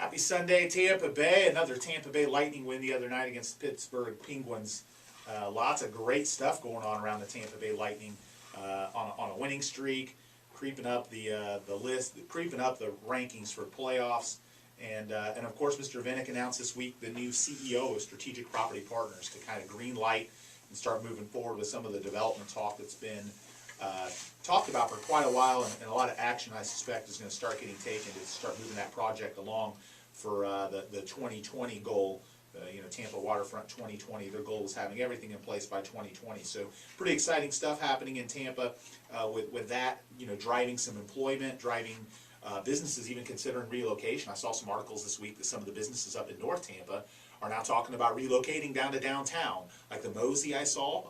Happy Sunday, Tampa Bay. Another Tampa Bay Lightning win the other night against the Pittsburgh Penguins. Lots of great stuff going on around the Tampa Bay Lightning on a winning streak, creeping up the list, creeping up the rankings for playoffs. And of course, Mr. Vinik announced this week the new CEO of Strategic Property Partners to kind of green light and start moving forward with some of the development talk that's been talked about for quite a while, and a lot of action I suspect is going to start getting taken to start moving that project along for the 2020 goal. Tampa Waterfront 2020, their goal is having everything in place by 2020. So pretty exciting stuff happening in Tampa with that, driving some employment, driving businesses even considering relocation. I saw some articles this week that some of the businesses up in North Tampa are now talking about relocating down to downtown. Like the Mosey I saw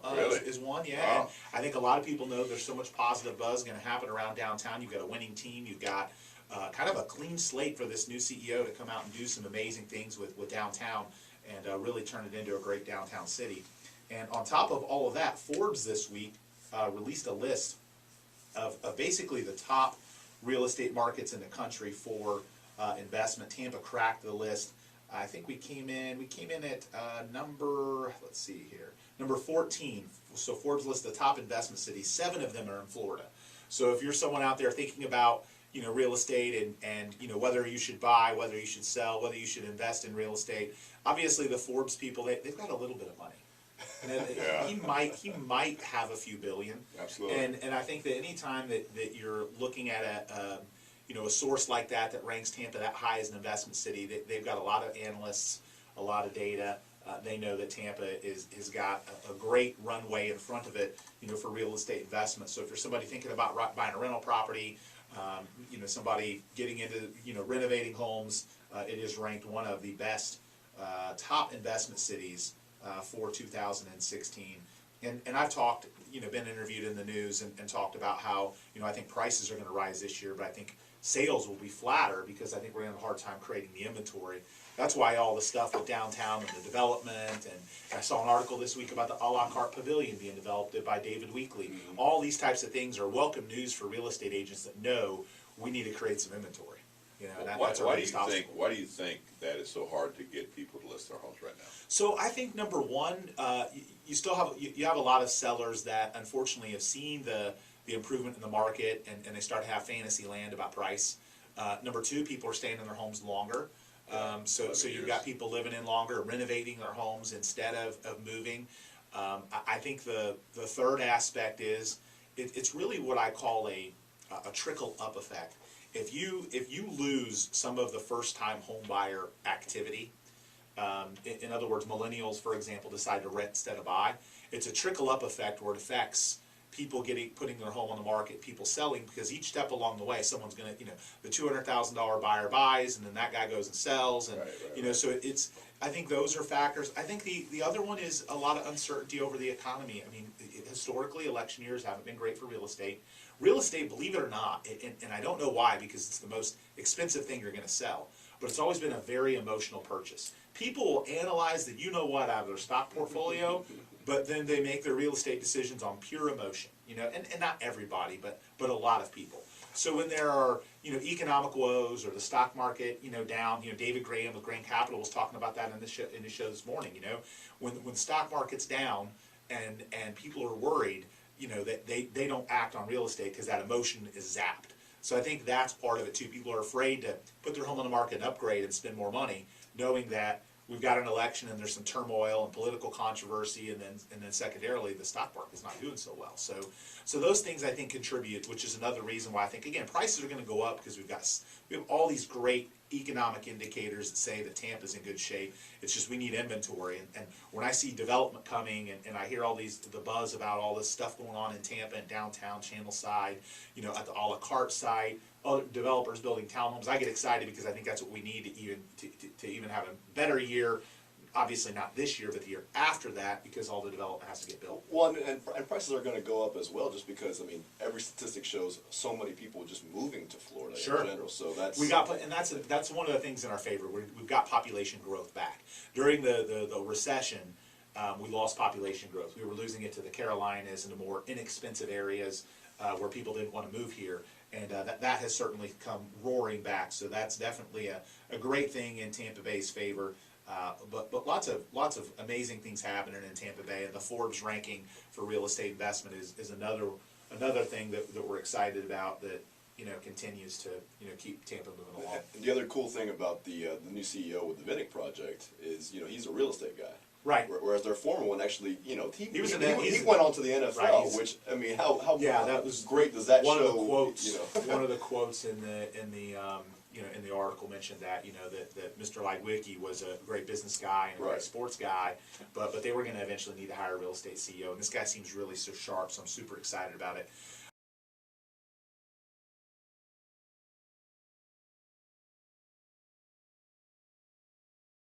is one, yeah. Wow. And I think a lot of people know there's so much positive buzz going to happen around downtown. You've got a winning team. You've got kind of a clean slate for this new CEO to come out and do some amazing things with downtown and really turn it into a great downtown city. And on top of all of that, Forbes this week released a list of basically the top real estate markets in the country for investment. Tampa cracked the list. I think we came in at number 14. So Forbes lists the top investment cities. 7 of them are in Florida. So if you're someone out there thinking about real estate and whether you should buy, whether you should sell, whether you should invest in real estate, obviously the Forbes people, they've got a little bit of money. And yeah. he might have a few billion. Absolutely. And I think that any time that you're looking at a source like that ranks Tampa that high as an investment city, they've got a lot of analysts, a lot of data. They know that Tampa has got a great runway in front of it, for real estate investment. So if you're somebody thinking about buying a rental property, somebody getting into renovating homes, it is ranked one of the best top investment cities for 2016. And I've talked, been interviewed in the news and talked about how, I think prices are going to rise this year, but I think sales will be flatter because I think we're going to have a hard time creating the inventory. That's why all the stuff with downtown and the development, and I saw an article this week about the a la carte pavilion being developed by David Weekley. Mm-hmm. All these types of things are welcome news for real estate agents that know we need to create some inventory. Why do you think that it's so hard to get people to list their homes right now? So I think number one, you have a lot of sellers that unfortunately have seen the improvement in the market and they start to have fantasy land about price. Number two, people are staying in their homes longer. So you've got people living in longer, renovating their homes instead of moving. I think the third aspect is it's really what I call a trickle up effect. If you lose some of the first time home buyer activity, in other words, millennials, for example, decide to rent instead of buy, it's a trickle up effect where it affects people putting their home on the market, people selling, because each step along the way, someone's going to, the $200,000 buyer buys, and then that guy goes and sells, and right. So it's. I think those are factors. I think the other one is a lot of uncertainty over the economy. I mean, historically, election years haven't been great for real estate. Real estate, believe it or not, and I don't know why, because it's the most expensive thing you're going to sell, but it's always been a very emotional purchase. People will analyze the out of their stock portfolio, but then they make their real estate decisions on pure emotion, and not everybody, but a lot of people. So when there are, economic woes or the stock market, down, David Graham with Grain Capital was talking about that in his show this morning, when the stock market's down and people are worried, that they don't act on real estate because that emotion is zapped. So I think that's part of it too. People are afraid to put their home on the market and upgrade and spend more money, knowing that we've got an election and there's some turmoil and political controversy, and then secondarily the stock market is not doing so well. So those things I think contribute, which is another reason why I think again prices are going to go up because we have all these great economic indicators that say that Tampa's in good shape. It's just we need inventory, and when I see development coming and I hear all the buzz about all this stuff going on in Tampa and downtown Channel side, at the a la carte site, other developers building townhomes, I get excited because I think that's what we need to even have a better year. Obviously not this year, but the year after that, because all the development has to get built. Well, and prices are going to go up as well, just because every statistic shows so many people just moving to Florida in general. So that's that's one of the things in our favor. We've got population growth back. During the recession, we lost population growth. We were losing it to the Carolinas and the more inexpensive areas. where people didn't want to move here. And that has certainly come roaring back. So that's definitely a great thing in Tampa Bay's favor. But lots of amazing things happening in Tampa Bay, and the Forbes ranking for real estate investment is another thing that we're excited about, that continues to keep Tampa moving along. And the other cool thing about the new CEO with the Vinik project is he's a real estate guy. Right. Whereas their former one actually, he went on to the NFL, right, which I mean, how that was great does that one show? Of the quotes, one of the quotes in the article mentioned that that Mr. Ligwicki was a great business guy and a great sports guy, but they were going to eventually need to hire a real estate CEO, and this guy seems really so sharp, so I'm super excited about it.